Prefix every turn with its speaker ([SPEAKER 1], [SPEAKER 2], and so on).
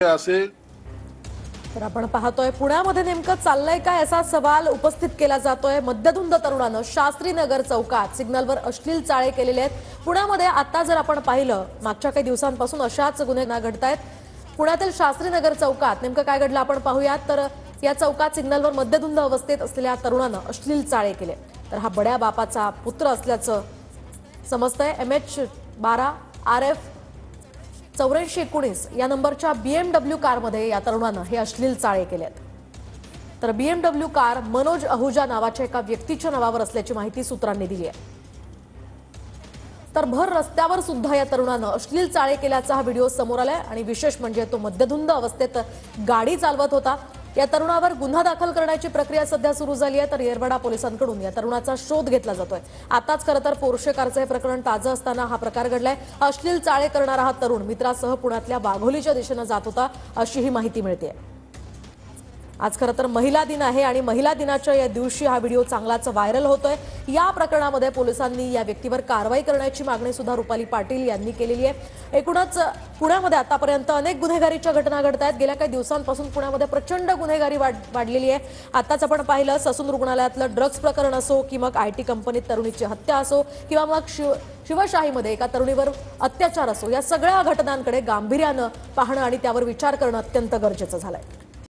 [SPEAKER 1] असेल
[SPEAKER 2] तर आपण पाहतोय पुण्यामध्ये नेमकं चाललंय काय असा सवाल उपस्थित केला जातोय। मध्यधुंद तरुणानं शास्त्रीनगर चौकात सिग्नलवर अश्लील चाळे केलेले आहेत। पुण्यामध्ये आता जर आपण पाहिलं मागच्या काही दिवसांपासून अशाच गुन्हे घडतायत। पुण्यातील शास्त्रीनगर चौकात नेमकं काय घडलं आपण पाहूयात। तर या चौकात सिग्नलवर मध्यधुंद अवस्थेत असलेल्या तरुणानं अश्लील चाळे केले। तर हा बड्या बापाचा पुत्र असल्याचं समजतंय। MH12 RF 8419 या नंबरच्या BMW कारमध्ये या तरुणानं हे अश्लील चाळे केलेत। तर BMW कार मनोज अहुजा नावाच्या एका व्यक्तीच्या नावावर असल्याची माहिती सूत्रांनी दिली आहे। तर भर रस्त्यावर सुद्धा या तरुणानं अश्लील चाळे केल्याचा हा व्हिडिओ समोर आलाय आणि विशेष म्हणजे तो मध्यधुंद अवस्थेत गाडी चालवत होता। या तरुणावर गुन्हा दाखल करण्याची प्रक्रिया सध्या सुरू झाली आहे। तर येरवडा पोलिसांकडून या तरुणाचा शोध घेतला जातोय। आताच खरं तर पोर्शे कारचे हे प्रकरण ताजं असताना हा प्रकार घडलाय। अश्लील चाळे करणारा हा तरुण मित्रासह पुण्यातल्या वाघोलीच्या दिशेने जात होता अशी ही माहिती मिळते। आज खरं तर महिला दिन आहे आणि महिला दिनाच्या या दिवशी हा व्हिडिओ चांगलाच व्हायरल होतोय। या प्रकरणामध्ये पोलिसांनी या व्यक्तीवर कारवाई करण्याची मागणी सुद्धा रुपाली पाटील यांनी केलेली आहे। एकूणच पुण्यामध्ये आतापर्यंत अनेक गुन्हेगारीच्या घटना घडत आहेत। गेल्या काही दिवसांपासून पुण्यामध्ये प्रचंड गुन्हेगारी वाढलेली आहे। आताच आपण पाहिलं ससून रुग्णालयातलं ड्रग्ज प्रकरण असो की मग IT कंपनीत तरुणीची हत्या असो किंवा मग शिवशाहीमध्ये एका तरुणीवर अत्याचार असो, या सगळ्या घटनांकडे गांभीर्यानं पाहणं आणि त्यावर विचार करणं अत्यंत गरजेचं झालंय।